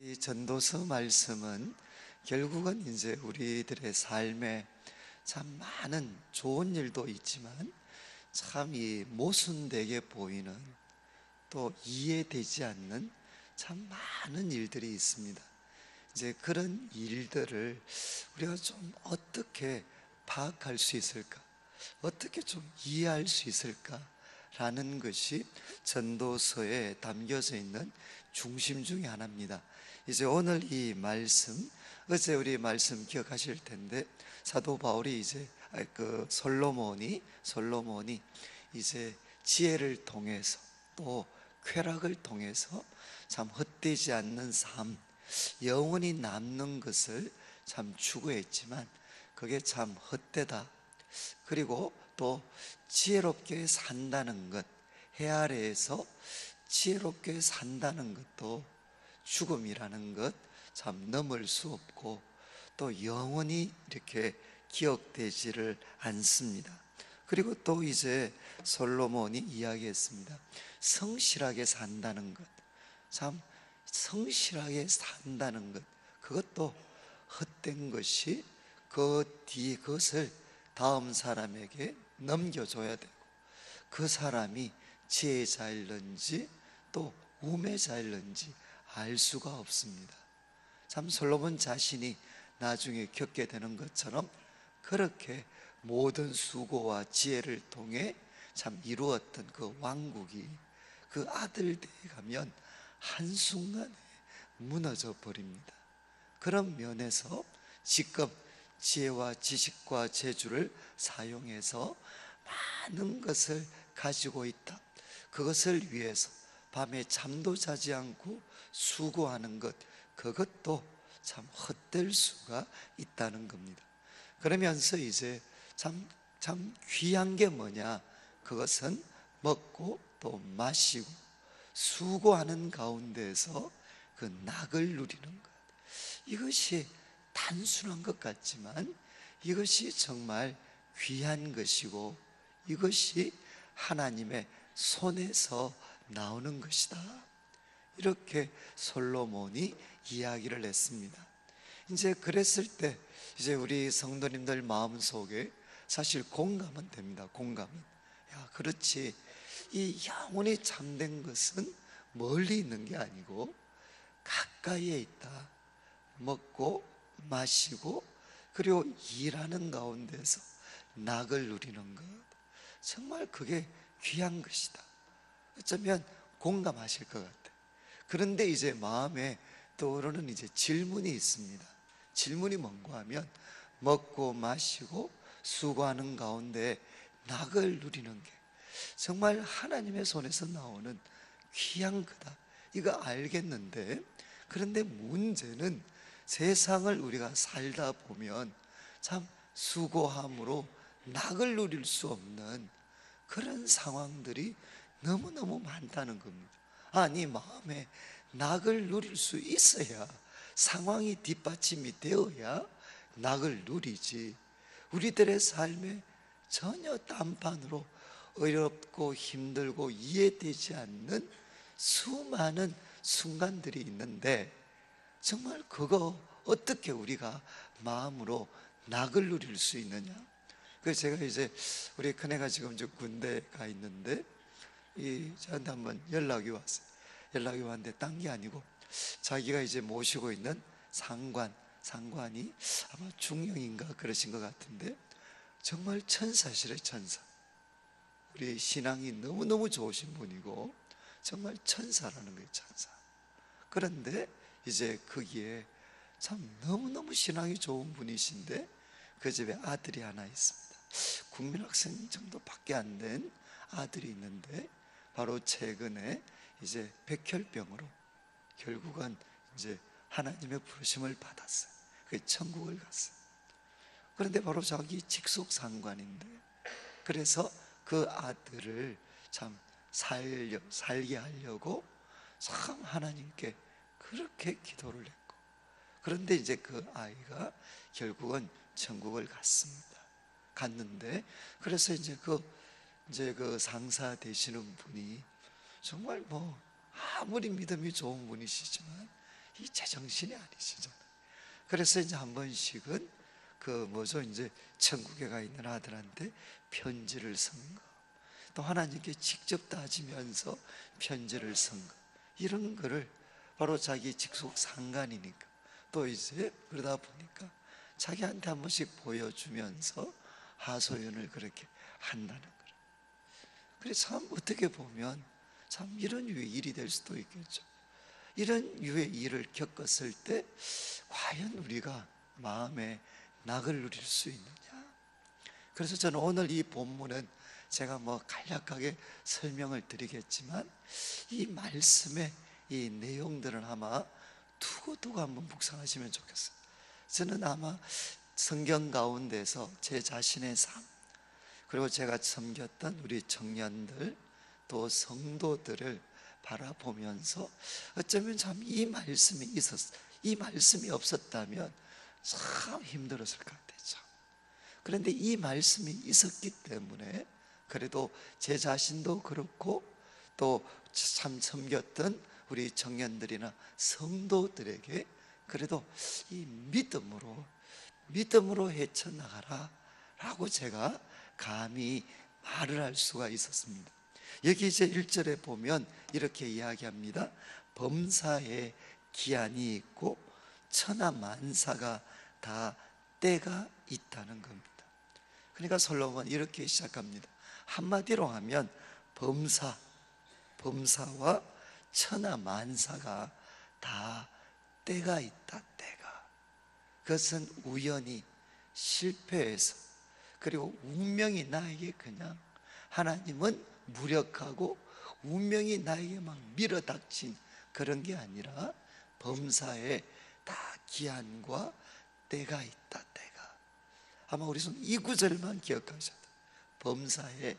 이 전도서 말씀은 결국은 이제 우리들의 삶에 참 많은 좋은 일도 있지만 참 이 모순되게 보이는, 또 이해되지 않는 참 많은 일들이 있습니다. 이제 그런 일들을 우리가 좀 어떻게 파악할 수 있을까? 어떻게 좀 이해할 수 있을까? 라는 것이 전도서에 담겨져 있는 중심 중에 하나입니다. 이제 오늘 이 말씀, 어제 우리 말씀 기억하실 텐데, 사도 바울이 이제 솔로몬이 이제 지혜를 통해서 또 쾌락을 통해서 참 헛되지 않는 삶, 영원히 남는 것을 참 추구했지만 그게 참 헛되다. 그리고 또 지혜롭게 산다는 것, 해 아래에서 지혜롭게 산다는 것도 죽음이라는 것 참 넘을 수 없고, 또 영원히 이렇게 기억되지를 않습니다. 그리고 또 이제 솔로몬이 이야기했습니다. 성실하게 산다는 것, 참 성실하게 산다는 것, 그것도 헛된 것이 그 뒤에 그것을 다음 사람에게 넘겨줘야 되고, 그 사람이 지혜자일런지 또 우매자일런지 알 수가 없습니다. 참 솔로몬 자신이 나중에 겪게 되는 것처럼 그렇게 모든 수고와 지혜를 통해 참 이루었던 그 왕국이 그 아들 때에 가면 한순간에 무너져 버립니다. 그런 면에서 지금 지혜와 지식과 재주를 사용해서 많은 것을 가지고 있다, 그것을 위해서 밤에 잠도 자지 않고 수고하는 것, 그것도 참 헛될 수가 있다는 겁니다. 그러면서 이제 참 귀한 게 뭐냐? 그것은 먹고 또 마시고 수고하는 가운데서 그 낙을 누리는 것, 이것이 단순한 것 같지만 이것이 정말 귀한 것이고, 이것이 하나님의 손에서 나오는 것이다, 이렇게 솔로몬이 이야기를 했습니다. 이제 그랬을 때 이제 우리 성도님들 마음속에 사실 공감은 됩니다. 공감은, 야, 그렇지, 이 영원히 참된 것은 멀리 있는 게 아니고 가까이에 있다. 먹고 마시고 그리고 일하는 가운데서 낙을 누리는 것, 정말 그게 귀한 것이다. 어쩌면 공감하실 것 같아요. 그런데 이제 마음에 떠오르는 이제 질문이 있습니다. 질문이 뭔가 하면, 먹고 마시고 수고하는 가운데 낙을 누리는 게 정말 하나님의 손에서 나오는 귀한 거다, 이거 알겠는데, 그런데 문제는 세상을 우리가 살다 보면 참 수고함으로 낙을 누릴 수 없는 그런 상황들이 너무너무 많다는 겁니다. 아니, 마음에 낙을 누릴 수 있어야, 상황이 뒷받침이 되어야 낙을 누리지, 우리들의 삶에 전혀 딴판으로 어렵고 힘들고 이해되지 않는 수많은 순간들이 있는데, 정말 그거 어떻게 우리가 마음으로 낙을 누릴 수 있느냐? 그래서 제가 이제 우리 큰애가 지금 군대 가 있는데 저한테 한번 연락이 왔어요. 연락이 왔는데 딴 게 아니고 자기가 이제 모시고 있는 상관이 아마 중령인가 그러신 것 같은데, 정말 천사시래, 천사. 우리 신앙이 너무너무 좋으신 분이고 정말 천사라는 거예요, 천사. 그런데 이제 거기에 참 너무너무 신앙이 좋은 분이신데 그 집에 아들이 하나 있습니다. 국민학생 정도밖에 안 된 아들이 있는데, 바로 최근에 이제 백혈병으로 결국은 이제 하나님의 부르심을 받았어요. 그 천국을 갔어요. 그런데 바로 자기 직속 상관인데, 그래서 그 아들을 참 살게 하려고 참 하나님께 그렇게 기도를 했고, 그런데 이제 그 아이가 결국은 천국을 갔는데, 그래서 이제 그 상사 되시는 분이 정말 뭐 아무리 믿음이 좋은 분이시지만 이 제정신이 아니시잖아요. 그래서 이제 한 번씩은 이제 천국에 가 있는 아들한테 편지를 쓴 거, 또 하나님께 직접 따지면서 편지를 쓴 거, 이런 거를 바로 자기 직속 상간이니까 또 이제 그러다 보니까 자기한테 한 번씩 보여주면서 하소연을 그렇게 한다는 거예요. 그래서 참 어떻게 보면 참 이런 유의 일이 될 수도 있겠죠. 이런 유의 일을 겪었을 때 과연 우리가 마음에 낙을 누릴 수 있느냐. 그래서 저는 오늘 이 본문은 제가 간략하게 설명을 드리겠지만 이 말씀의 이 내용들은 아마 두고두고 한번 묵상하시면 좋겠어요. 저는 아마 성경 가운데서 제 자신의 삶, 그리고 제가 섬겼던 우리 청년들 또 성도들을 바라보면서 어쩌면 참 이 말씀이 없었다면 참 힘들었을 것 같아요. 그런데 이 말씀이 있었기 때문에 그래도 제 자신도 그렇고 또 참 섬겼던 우리 청년들이나 성도들에게 그래도 이 믿음으로 헤쳐나가라 라고 제가 감히 말을 할 수가 있었습니다. 여기 이제 1절에 보면 이렇게 이야기합니다. 범사에 기한이 있고 천하만사가 다 때가 있다는 겁니다. 그러니까 솔로몬은 이렇게 시작합니다. 한마디로 하면 범사와 천하만사가 다 때가 있다. 때가, 그것은 우연히 실패해서, 그리고 운명이 나에게 그냥, 하나님은 무력하고 운명이 나에게 막 밀어닥친 그런 게 아니라 범사에 다 기한과 때가 있다. 때가, 아마 우리 이 구절만 기억하셔도 돼요. 범사에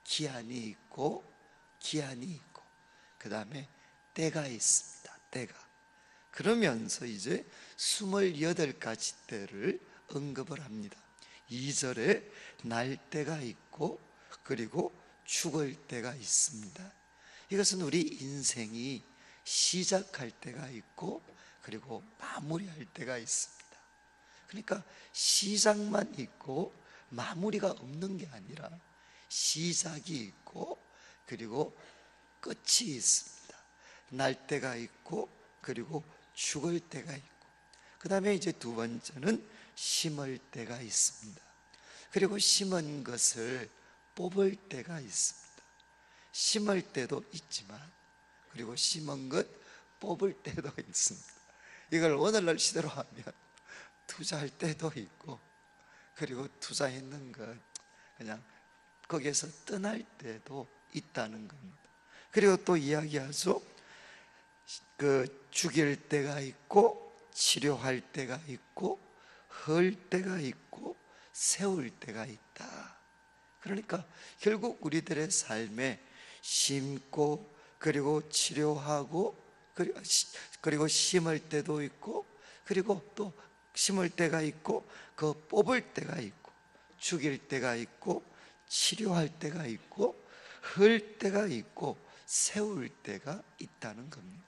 기한이 있고 그 다음에 때가 있습니다. 때가. 그러면서 이제 28가지 때를 언급을 합니다. 2절에 날 때가 있고 그리고 죽을 때가 있습니다. 이것은 우리 인생이 시작할 때가 있고 그리고 마무리할 때가 있습니다. 그러니까 시작만 있고 마무리가 없는 게 아니라 시작이 있고 그리고 끝이 있습니다. 날 때가 있고 그리고 죽을 때가 있고, 그 다음에 이제 두 번째는 심을 때가 있습니다. 그리고 심은 것을 뽑을 때가 있습니다. 심을 때도 있지만 그리고 심은 것 뽑을 때도 있습니다. 이걸 오늘날 시대로 하면 투자할 때도 있고 그리고 투자했는 것 그냥 거기에서 떠날 때도 있다는 겁니다. 그리고 또 이야기하죠. 죽일 때가 있고 치료할 때가 있고 헐 때가 있고 세울 때가 있다. 그러니까 결국 우리들의 삶에 심고 그리고 치료하고 그리고 심을 때도 있고 그리고 또 심을 때가 있고 그 뽑을 때가 있고 죽일 때가 있고 치료할 때가 있고 헐 때가 있고 세울 때가 있다는 겁니다.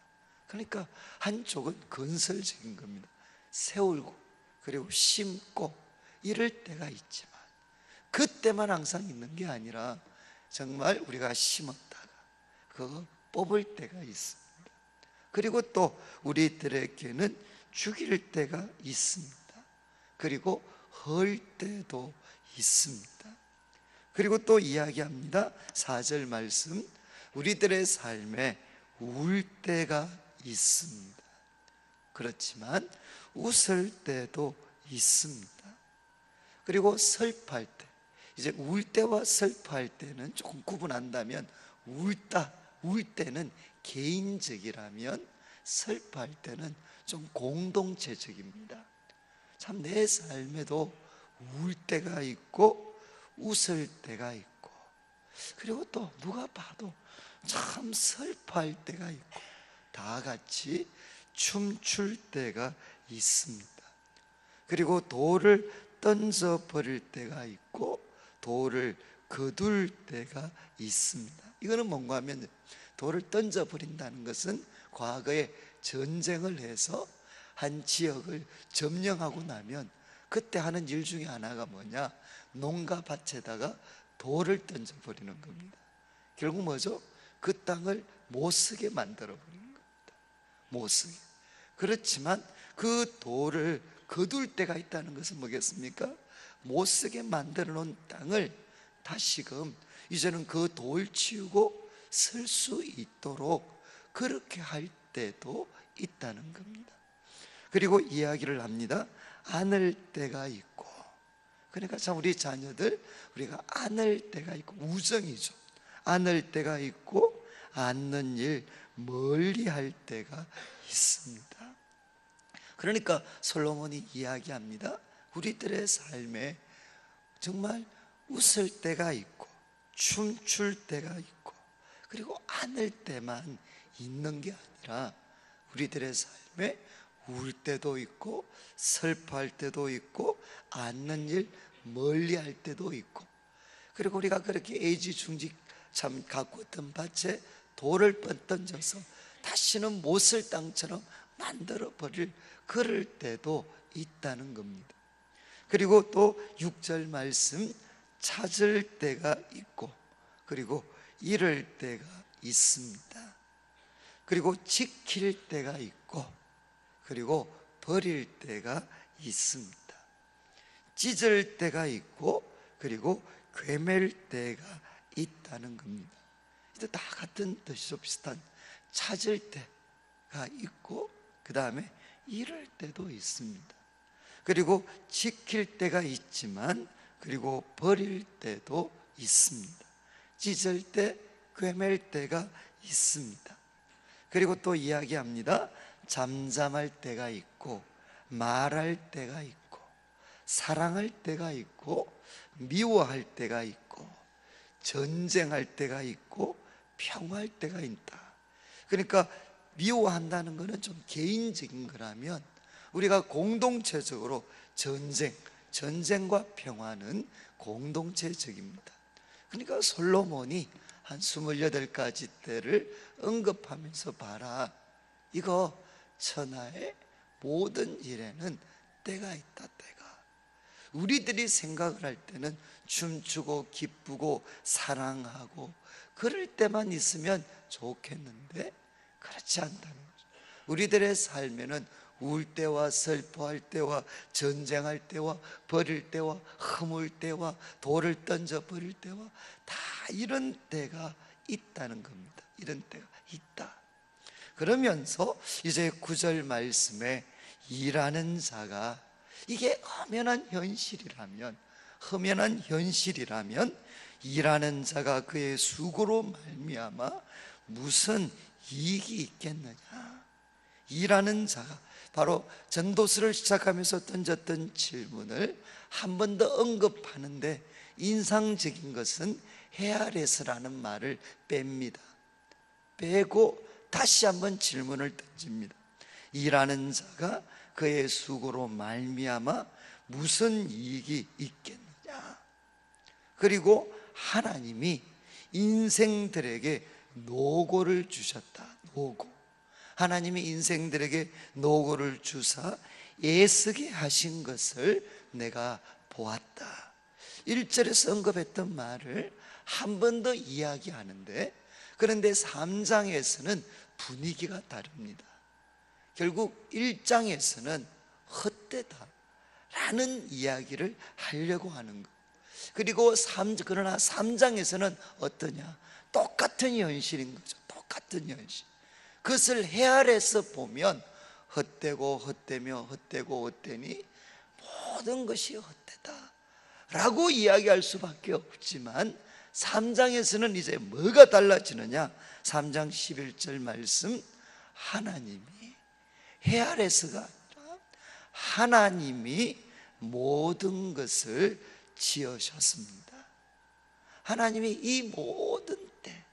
그러니까 한쪽은 건설적인 겁니다. 세우고 그리고 심고 이럴 때가 있지만 그때만 항상 있는 게 아니라 정말 우리가 심었다가 그거 뽑을 때가 있습니다. 그리고 또 우리들에게는 죽일 때가 있습니다. 그리고 헐 때도 있습니다. 그리고 또 이야기합니다. 4절 말씀, 우리들의 삶에 울 때가 있습니다. 그렇지만 웃을 때도 있습니다. 그리고 슬퍼할 때, 이제 울 때와 슬퍼할 때는 조금 구분한다면 울 때는 개인적이라면 슬퍼할 때는 좀 공동체적입니다. 참 내 삶에도 울 때가 있고 웃을 때가 있고 그리고 또 누가 봐도 참 슬퍼할 때가 있고 다 같이 춤출 때가 있습니다. 그리고 돌을 던져버릴 때가 있고 돌을 거둘 때가 있습니다. 이거는 뭔가 하면 돌을 던져버린다는 것은 과거에 전쟁을 해서 한 지역을 점령하고 나면 그때 하는 일 중에 하나가 뭐냐? 농가 밭에다가 돌을 던져버리는 겁니다. 결국 뭐죠? 그 땅을 못 쓰게 만들어 버리는 겁니다. 못 쓰게. 그렇지만 그 돌을 거둘 때가 있다는 것은 뭐겠습니까? 못 쓰게 만들어 놓은 땅을 다시금 이제는 그 돌 치우고 쓸 수 있도록 그렇게 할 때도 있다는 겁니다. 그리고 이야기를 합니다. 안을 때가 있고, 그러니까 참 우리 자녀들 우리가 안을 때가 있고, 우정이죠. 안을 때가 있고 안는 일 멀리 할 때가 있습니다. 그러니까 솔로몬이 이야기합니다. 우리들의 삶에 정말 웃을 때가 있고 춤출 때가 있고, 그리고 안을 때만 있는 게 아니라 우리들의 삶에 울 때도 있고 슬퍼할 때도 있고 안는 일 멀리 할 때도 있고, 그리고 우리가 그렇게 애지중지 참 가꾸었던 밭에 돌을 던져서 다시는 못 쓸 땅처럼 만들어 버릴 그럴 때도 있다는 겁니다. 그리고 또 6절 말씀, 찾을 때가 있고 그리고 잃을 때가 있습니다. 그리고 지킬 때가 있고 그리고 버릴 때가 있습니다. 찢을 때가 있고 그리고 괴맬 때가 있다는 겁니다. 이제 다 같은 뜻이죠. 비슷한. 찾을 때가 있고 그 다음에 잃을 때도 있습니다. 그리고 지킬 때가 있지만 그리고 버릴 때도 있습니다. 찢을 때, 괴맬 때가 있습니다. 그리고 또 이야기합니다. 잠잠할 때가 있고 말할 때가 있고 사랑할 때가 있고 미워할 때가 있고 전쟁할 때가 있고 평화할 때가 있다. 그러니까 미워한다는 것은 좀 개인적인 거라면 우리가 공동체적으로 전쟁과 평화는 공동체적입니다. 그러니까 솔로몬이 한 28가지 때를 언급하면서 봐라, 이거 천하의 모든 일에는 때가 있다. 때가 우리들이 생각을 할 때는 춤추고 기쁘고 사랑하고 그럴 때만 있으면 좋겠는데 그렇지 않다는 거죠. 우리들의 삶에는 울 때와 슬퍼할 때와 전쟁할 때와 버릴 때와 허물 때와 돌을 던져 버릴 때와 다 이런 때가 있다는 겁니다. 이런 때가 있다. 그러면서 이제 9절 말씀에 일하는 자가, 이게 험연한 현실이라면 일하는 자가 그의 수고로 말미암아 무슨 이익이 있겠느냐. 일하는 자가, 바로 전도서를 시작하면서 던졌던 질문을 한 번 더 언급하는데 인상적인 것은 헤아레스라는 말을 뺍니다. 빼고 다시 한번 질문을 던집니다. 일하는 자가 그의 수고로 말미암아 무슨 이익이 있겠느냐. 그리고 하나님이 인생들에게 노고를 주셨다. 노고. 하나님이 인생들에게 노고를 주사 애쓰게 하신 것을 내가 보았다. 1절에서 언급했던 말을 한 번 더 이야기하는데, 그런데 3장에서는 분위기가 다릅니다. 결국 1장에서는 헛되다 라는 이야기를 하려고 하는 것. 그리고 그러나 3장에서는 어떠냐? 똑같은 현실인 거죠. 똑같은 현실. 그것을 헤아려서 보면 헛되고 헛되며 헛되고 헛되니 모든 것이 헛되다 라고 이야기할 수밖에 없지만 3장에서는 이제 뭐가 달라지느냐? 3장 11절 말씀, 하나님이 헤아려서가 아니라 하나님이 모든 것을 지으셨습니다. 하나님이 이 모든 때,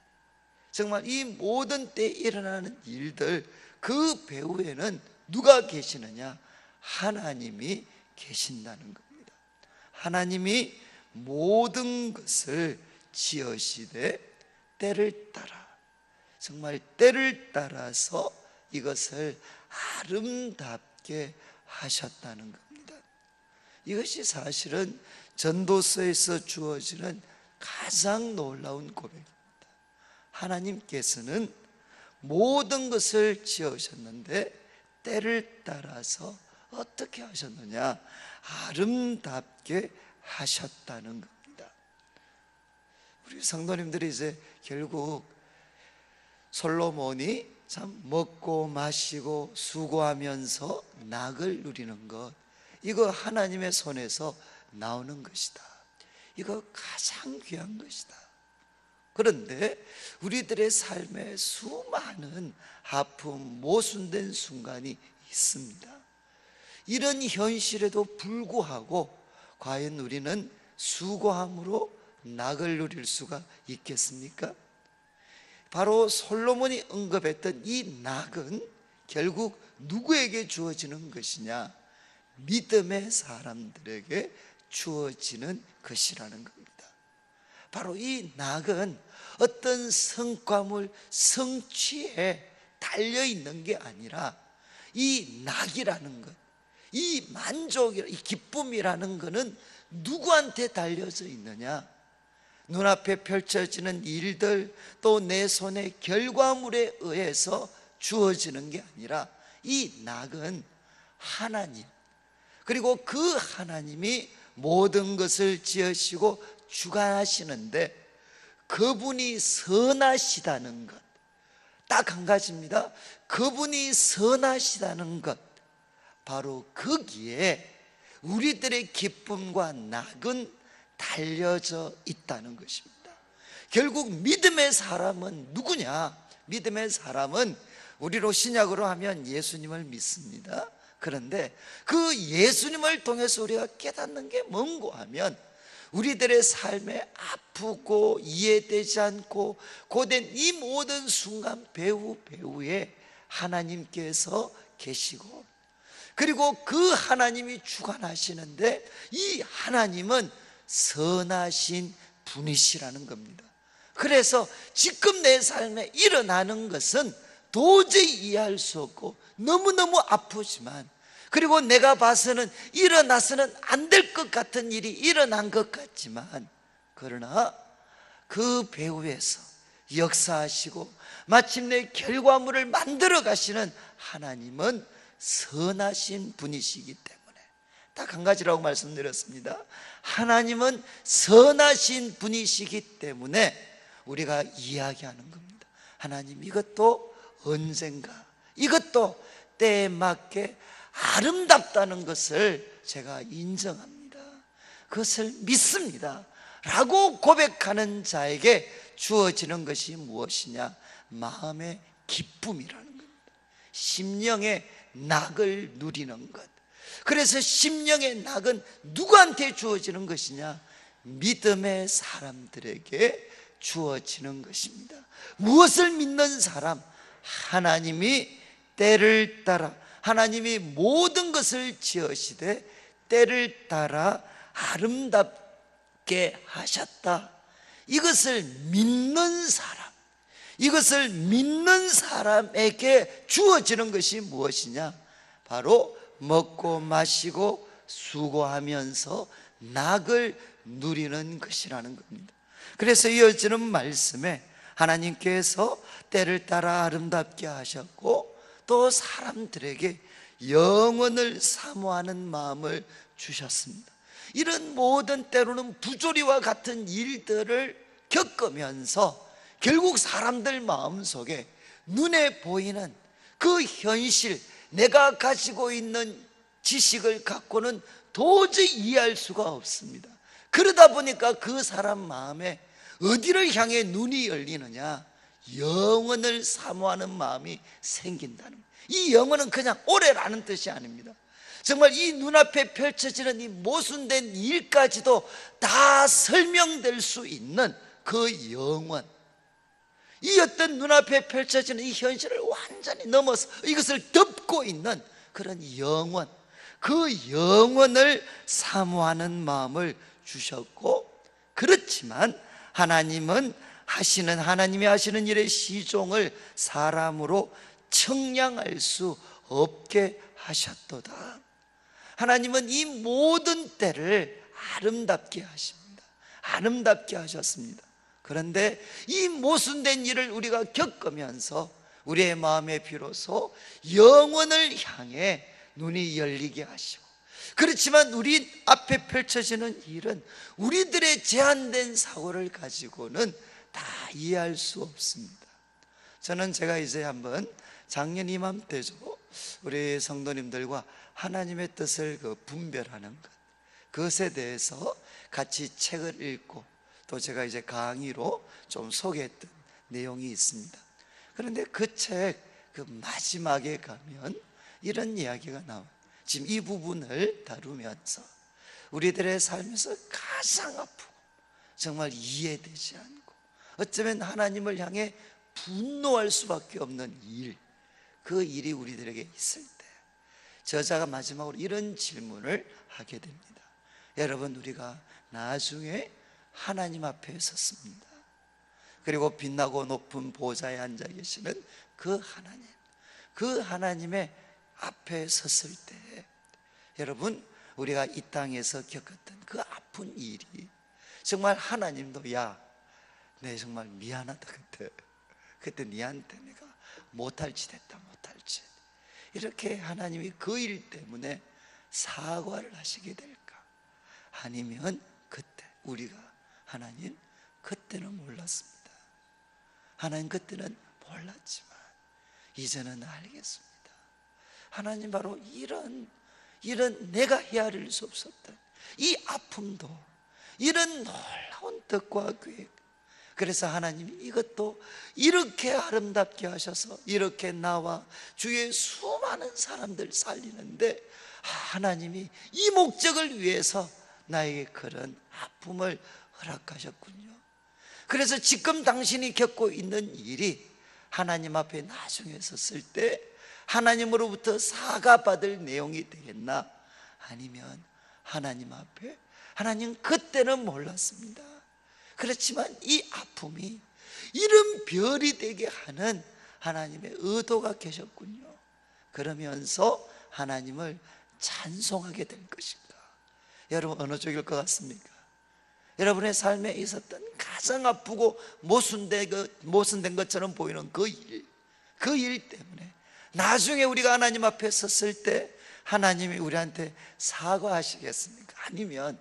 정말 이 모든 때에 일어나는 일들, 그 배후에는 누가 계시느냐? 하나님이 계신다는 겁니다. 하나님이 모든 것을 지으시되 때를 따라, 정말 때를 따라서 이것을 아름답게 하셨다는 겁니다. 이것이 사실은 전도서에서 주어지는 가장 놀라운 고백입니다. 하나님께서는 모든 것을 지으셨는데 때를 따라서 어떻게 하셨느냐? 아름답게 하셨다는 겁니다. 우리 성도님들이 이제 결국 솔로몬이 참 먹고 마시고 수고하면서 낙을 누리는 것, 이거 하나님의 손에서 나오는 것이다. 이거 가장 귀한 것이다. 그런데 우리들의 삶에 수많은 아픔, 모순된 순간이 있습니다. 이런 현실에도 불구하고 과연 우리는 수고함으로 낙을 누릴 수가 있겠습니까? 바로 솔로몬이 언급했던 이 낙은 결국 누구에게 주어지는 것이냐? 믿음의 사람들에게 주어지는 것이라는 겁니다. 바로 이 낙은 어떤 성과물, 성취에 달려있는 게 아니라 이 낙이라는 것, 이 만족이라, 이 기쁨이라는 것은 누구한테 달려져 있느냐? 눈앞에 펼쳐지는 일들, 또 내 손의 결과물에 의해서 주어지는 게 아니라 이 낙은 하나님, 그리고 그 하나님이 모든 것을 지으시고 주관하시는데 그분이 선하시다는 것, 딱 한 가지입니다. 그분이 선하시다는 것, 바로 거기에 우리들의 기쁨과 낙은 달려져 있다는 것입니다. 결국 믿음의 사람은 누구냐? 믿음의 사람은 우리로 신약으로 하면 예수님을 믿습니다. 그런데 그 예수님을 통해서 우리가 깨닫는 게 뭔고 하면 우리들의 삶에 아프고 이해되지 않고 고된 이 모든 순간 배후에 하나님께서 계시고, 그리고 그 하나님이 주관하시는데 이 하나님은 선하신 분이시라는 겁니다. 그래서 지금 내 삶에 일어나는 것은 도저히 이해할 수 없고 너무너무 아프지만, 그리고 내가 봐서는 일어나서는 안 될 것 같은 일이 일어난 것 같지만, 그러나 그 배후에서 역사하시고 마침내 결과물을 만들어 가시는 하나님은 선하신 분이시기 때문에, 딱 한 가지라고 말씀드렸습니다. 하나님은 선하신 분이시기 때문에 우리가 이야기하는 겁니다. 하나님, 이것도 언젠가, 이것도 때에 맞게 아름답다는 것을 제가 인정합니다. 그것을 믿습니다 라고 고백하는 자에게 주어지는 것이 무엇이냐? 마음의 기쁨이라는 겁니다. 심령의 낙을 누리는 것. 그래서 심령의 낙은 누구한테 주어지는 것이냐? 믿음의 사람들에게 주어지는 것입니다. 무엇을 믿는 사람? 하나님이 때를 따라, 하나님이 모든 것을 지으시되 때를 따라 아름답게 하셨다. 이것을 믿는 사람, 이것을 믿는 사람에게 주어지는 것이 무엇이냐? 바로 먹고 마시고 수고하면서 낙을 누리는 것이라는 겁니다. 그래서 이어지는 말씀에 하나님께서 때를 따라 아름답게 하셨고 또 사람들에게 영원을 사모하는 마음을 주셨습니다. 이런 모든 때로는 부조리와 같은 일들을 겪으면서 결국 사람들 마음속에 눈에 보이는 그 현실, 내가 가지고 있는 지식을 갖고는 도저히 이해할 수가 없습니다. 그러다 보니까 그 사람 마음에 어디를 향해 눈이 열리느냐? 영원을 사모하는 마음이 생긴다는 거예요. 이 영원은 그냥 오래라는 뜻이 아닙니다. 정말 이 눈앞에 펼쳐지는 이 모순된 일까지도 다 설명될 수 있는 그 영원, 이 어떤 눈앞에 펼쳐지는 이 현실을 완전히 넘어서 이것을 덮고 있는 그런 영원, 그 영원을 사모하는 마음을 주셨고, 그렇지만 하나님이 하시는 일의 시종을 사람으로 청량할 수 없게 하셨도다. 하나님은 이 모든 때를 아름답게 하십니다. 아름답게 하셨습니다. 그런데 이 모순된 일을 우리가 겪으면서 우리의 마음에 비로소 영원을 향해 눈이 열리게 하시고, 그렇지만 우리 앞에 펼쳐지는 일은 우리들의 제한된 사고를 가지고는 다 이해할 수 없습니다. 제가 이제 한번 작년 이맘때죠, 우리 성도님들과 하나님의 뜻을 분별하는 것, 그것에 대해서 같이 책을 읽고 또 제가 이제 강의로 좀 소개했던 내용이 있습니다. 그런데 그 책 마지막에 가면 이런 이야기가 나와요. 지금 이 부분을 다루면서 우리들의 삶에서 가장 아프고 정말 이해되지 않고 어쩌면 하나님을 향해 분노할 수밖에 없는 일, 그 일이 우리들에게 있을 때 저자가 마지막으로 이런 질문을 하게 됩니다. 여러분, 우리가 나중에 하나님 앞에 섰습니다. 그리고 빛나고 높은 보좌에 앉아 계시는 그 하나님의 앞에 섰을 때, 여러분, 우리가 이 땅에서 겪었던 그 아픈 일이 정말 하나님도 내 정말 미안하다, 그때 니한테 내가 못할 짓 했다, 못할 짓, 이렇게 하나님이 그 일 때문에 사과를 하시게 될까? 아니면 그때 우리가 하나님, 그때는 몰랐습니다. 하나님, 그때는 몰랐지만 이제는 알겠습니다. 하나님, 바로 이런 내가 헤아릴 수 없었던 이 아픔도 이런 놀라운 뜻과 계획, 그래서 하나님이 이것도 이렇게 아름답게 하셔서 이렇게 나와 주의 수많은 사람들 살리는데, 하나님이 이 목적을 위해서 나에게 그런 아픔을 허락하셨군요. 그래서 지금 당신이 겪고 있는 일이 하나님 앞에 나중에 섰을 때 하나님으로부터 사과받을 내용이 되겠나? 아니면 하나님 앞에, 하나님, 그때는 몰랐습니다. 그렇지만 이 아픔이 이런 별이 되게 하는 하나님의 의도가 계셨군요. 그러면서 하나님을 찬송하게 될 것인가? 여러분, 어느 쪽일 것 같습니까? 여러분의 삶에 있었던 가장 아프고 모순된 것처럼 보이는 그 일 때문에 나중에 우리가 하나님 앞에 섰을 때 하나님이 우리한테 사과하시겠습니까? 아니면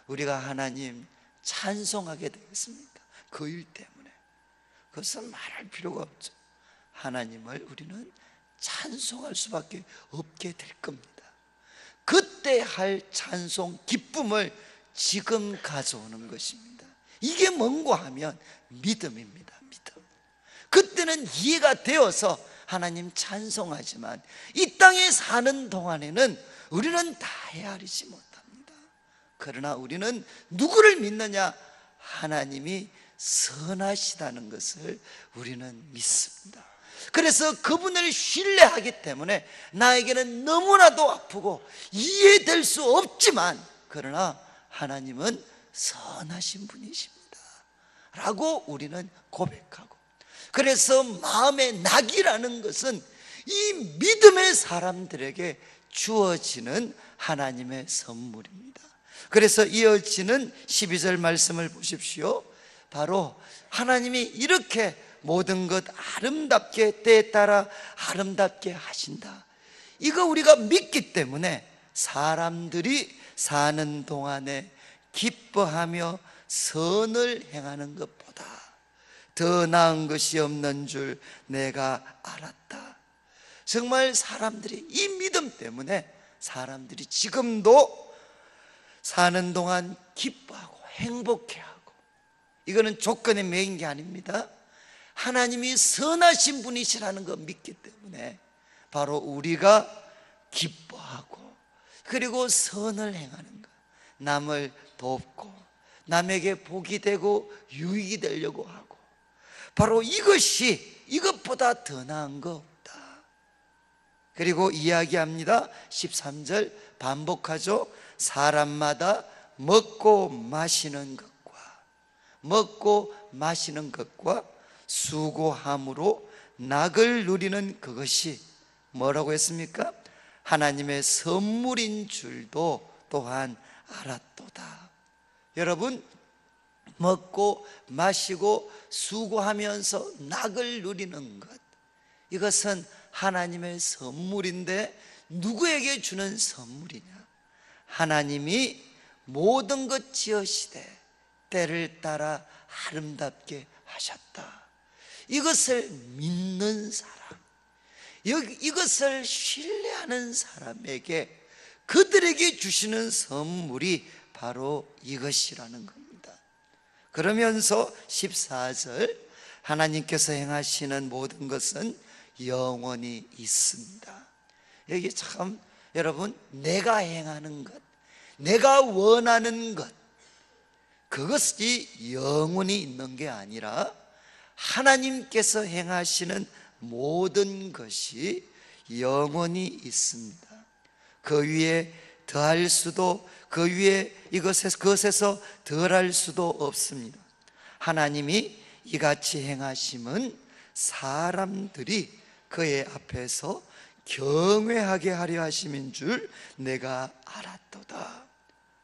우리가 하나님 찬송하게 되겠습니까? 그 일 때문에. 그것은 말할 필요가 없죠. 하나님을 우리는 찬송할 수밖에 없게 될 겁니다. 그때 할 찬송, 기쁨을 지금 가져오는 것입니다. 이게 뭔고 하면 믿음입니다. 믿음. 그때는 이해가 되어서 하나님 찬송하지만 이 땅에 사는 동안에는 우리는 다 헤아리지 못합니다. 그러나 우리는 누구를 믿느냐? 하나님이 선하시다는 것을 우리는 믿습니다. 그래서 그분을 신뢰하기 때문에 나에게는 너무나도 아프고 이해될 수 없지만, 그러나 하나님은 선하신 분이십니다 라고 우리는 고백하고, 그래서 마음의 낙이라는 것은 이 믿음의 사람들에게 주어지는 하나님의 선물입니다. 그래서 이어지는 12절 말씀을 보십시오. 바로 하나님이 이렇게 모든 것 아름답게, 때에 따라 아름답게 하신다, 이거 우리가 믿기 때문에 사람들이 사는 동안에 기뻐하며 선을 행하는 것보다 더 나은 것이 없는 줄 내가 알았다. 정말 사람들이 이 믿음 때문에 사람들이 지금도 사는 동안 기뻐하고 행복해하고, 이거는 조건에 매인 게 아닙니다. 하나님이 선하신 분이시라는 거 믿기 때문에 바로 우리가 기뻐하고, 그리고 선을 행하는 것, 남을 돕고 남에게 복이 되고 유익이 되려고 하고, 바로 이것보다 더 나은 거 없다. 그리고 이야기합니다. 13절 반복하죠. 사람마다 먹고 마시는 것과 수고함으로 낙을 누리는 그것이 뭐라고 했습니까? 하나님의 선물인 줄도 또한 알았도다. 여러분, 먹고 마시고 수고하면서 낙을 누리는 것, 이것은 하나님의 선물인데 누구에게 주는 선물이냐? 하나님이 모든 것 지으시되 때를 따라 아름답게 하셨다. 이것을 믿는 사람, 이것을 신뢰하는 사람에게 그들에게 주시는 선물이 바로 이것이라는 겁니다. 그러면서 14절, 하나님께서 행하시는 모든 것은 영원히 있습니다. 여기 참 여러분, 내가 행하는 것, 내가 원하는 것, 그것이 영원히 있는 게 아니라 하나님께서 행하시는 모든 것이 영원히 있습니다. 그 위에 더할 수도, 그 위에 그것에서 덜할 수도 없습니다. 하나님이 이같이 행하심은 사람들이 그의 앞에서 경외하게 하려 하심인 줄 내가 알았도다.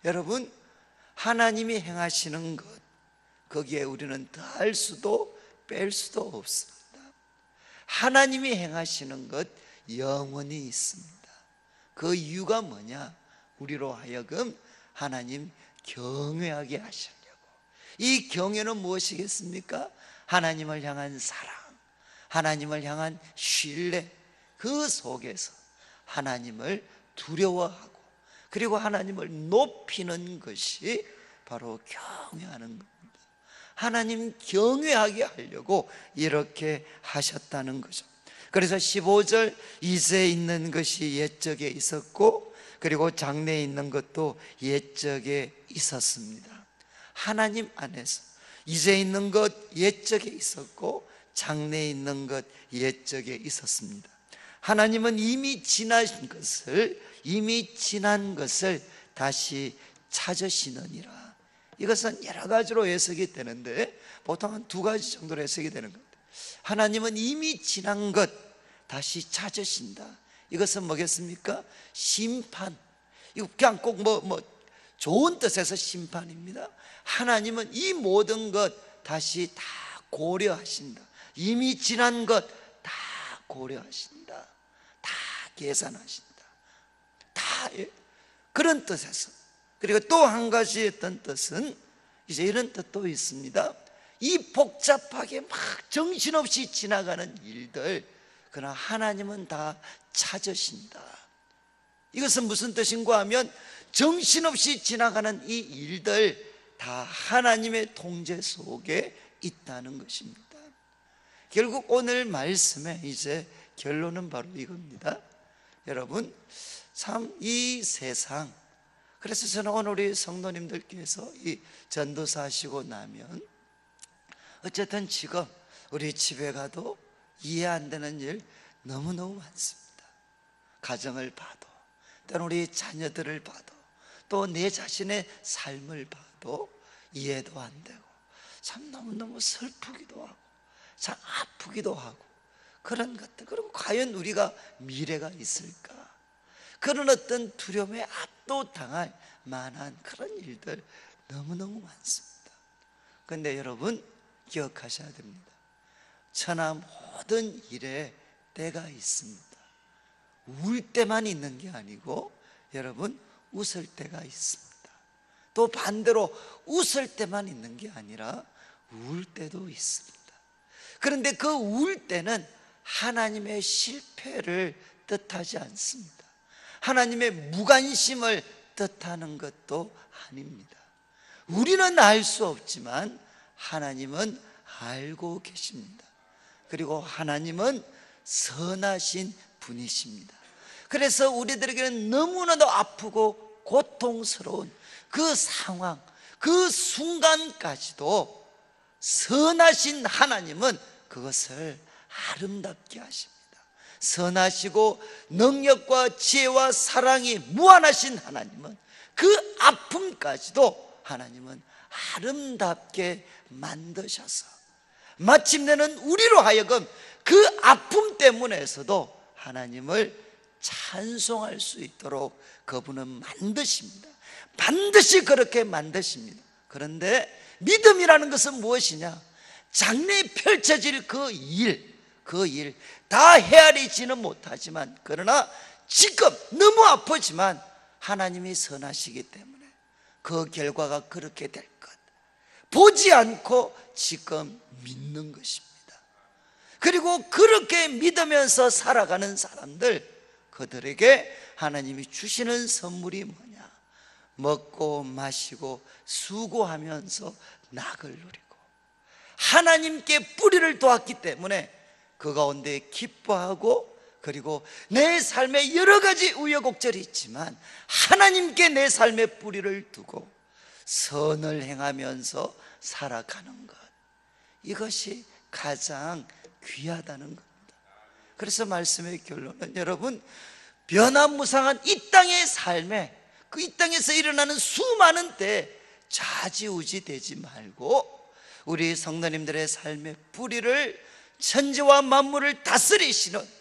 여러분, 하나님이 행하시는 것, 거기에 우리는 더할 수도 뺄 수도 없습니다. 하나님이 행하시는 것 영원히 있습니다. 그 이유가 뭐냐? 우리로 하여금 하나님 경외하게 하시려고. 이 경외는 무엇이겠습니까? 하나님을 향한 사랑, 하나님을 향한 신뢰, 그 속에서 하나님을 두려워하고 그리고 하나님을 높이는 것이 바로 경외하는 겁니다. 하나님 경외하게 하려고 이렇게 하셨다는 거죠. 그래서 15절, 이제 있는 것이 옛적에 있었고 그리고 장래에 있는 것도 옛적에 있었습니다. 하나님 안에서 이제 있는 것 옛적에 있었고 장래에 있는 것 옛적에 있었습니다. 하나님은 이미 지난 것을 다시 찾으시느니라. 이것은 여러 가지로 해석이 되는데 보통 한 두 가지 정도로 해석이 되는 겁니다. 하나님은 이미 지난 것 다시 찾으신다. 이것은 뭐겠습니까? 심판. 이거 그냥 꼭 좋은 뜻에서 심판입니다. 하나님은 이 모든 것 다시 다 고려하신다. 이미 지난 것 다 고려하신다. 다 계산하신다. 다 그런 뜻에서. 그리고 또 한 가지 어떤 뜻은 이제 이런 뜻도 있습니다. 이 복잡하게 막 정신없이 지나가는 일들, 그러나 하나님은 다 찾으신다. 이것은 무슨 뜻인가 하면 정신없이 지나가는 이 일들 다 하나님의 통제 속에 있다는 것입니다. 결국 오늘 말씀의 이제 결론은 바로 이겁니다. 여러분, 참 이 세상, 그래서 저는 오늘 우리 성도님들께서 이 전도사 하시고 나면 어쨌든 지금 우리 집에 가도 이해 안 되는 일 너무너무 많습니다. 가정을 봐도, 또는 우리 자녀들을 봐도, 또 내 자신의 삶을 봐도 이해도 안 되고 참 너무너무 슬프기도 하고 참 아프기도 하고 그런 것들. 그럼 과연 우리가 미래가 있을까? 그런 어떤 두려움에 압도당할 만한 그런 일들 너무너무 많습니다. 그런데 여러분 기억하셔야 됩니다. 천하 모든 일에 때가 있습니다. 울 때만 있는 게 아니고 여러분 웃을 때가 있습니다. 또 반대로 웃을 때만 있는 게 아니라 울 때도 있습니다. 그런데 그 울 때는 하나님의 실패를 뜻하지 않습니다. 하나님의 무관심을 뜻하는 것도 아닙니다. 우리는 알 수 없지만 하나님은 알고 계십니다. 그리고 하나님은 선하신 분이십니다. 그래서 우리들에게는 너무나도 아프고 고통스러운 그 상황, 그 순간까지도 선하신 하나님은 그것을 아름답게 하십니다. 선하시고 능력과 지혜와 사랑이 무한하신 하나님은 그 아픔까지도 하나님은 아름답게 만드셔서 마침내는 우리로 하여금 그 아픔 때문에서도 하나님을 찬송할 수 있도록 그분은 만드십니다. 반드시 그렇게 만드십니다. 그런데 믿음이라는 것은 무엇이냐? 장래에 펼쳐질 그 일 다 헤아리지는 못하지만, 그러나 지금 너무 아프지만 하나님이 선하시기 때문에 그 결과가 그렇게 될 것, 보지 않고 지금 믿는 것입니다. 그리고 그렇게 믿으면서 살아가는 사람들, 그들에게 하나님이 주시는 선물이 뭐냐? 먹고 마시고 수고하면서 낙을 누리고 하나님께 뿌리를 돋았기 때문에 그 가운데 기뻐하고, 그리고 내 삶에 여러 가지 우여곡절이 있지만 하나님께 내 삶의 뿌리를 두고 선을 행하면서 살아가는 것, 이것이 가장 귀하다는 겁니다. 그래서 말씀의 결론은, 여러분, 변화무쌍한 이 땅의 삶에, 그 이 땅에서 일어나는 수많은 때 좌지우지 되지 말고 우리 성도님들의 삶의 뿌리를 천지와 만물을 다스리시는,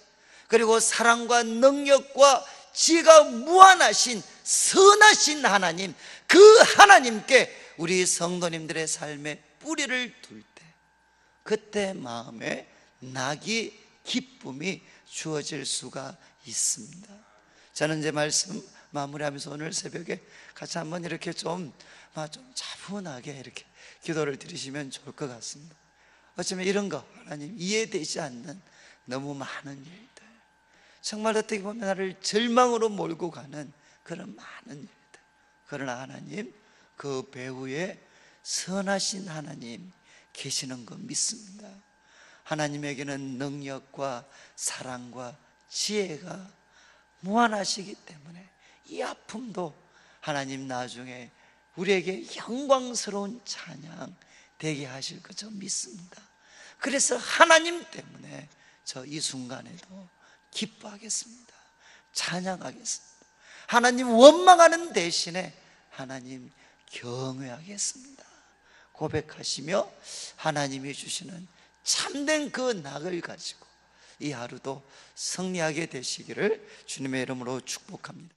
그리고 사랑과 능력과 지혜가 무한하신 선하신 하나님, 그 하나님께 우리 성도님들의 삶의 뿌리를 둘 때, 그때 마음에 낙이, 기쁨이 주어질 수가 있습니다. 저는 이제 말씀 마무리하면서 오늘 새벽에 같이 한번 이렇게 좀 차분하게 이렇게 기도를 드리시면 좋을 것 같습니다. 어쩌면 이런 거, 하나님, 이해되지 않는 너무 많은 일들, 정말 어떻게 보면 나를 절망으로 몰고 가는 그런 많은 일들, 그러나 하나님, 그 배후에 선하신 하나님 계시는 거 믿습니다. 하나님에게는 능력과 사랑과 지혜가 무한하시기 때문에 이 아픔도 하나님 나중에 우리에게 영광스러운 찬양 되게 하실 것 저 믿습니다. 그래서 하나님 때문에 저 이 순간에도 기뻐하겠습니다. 찬양하겠습니다. 하나님 원망하는 대신에 하나님 경외하겠습니다. 고백하시며 하나님이 주시는 참된 그 낙을 가지고 이 하루도 승리하게 되시기를 주님의 이름으로 축복합니다.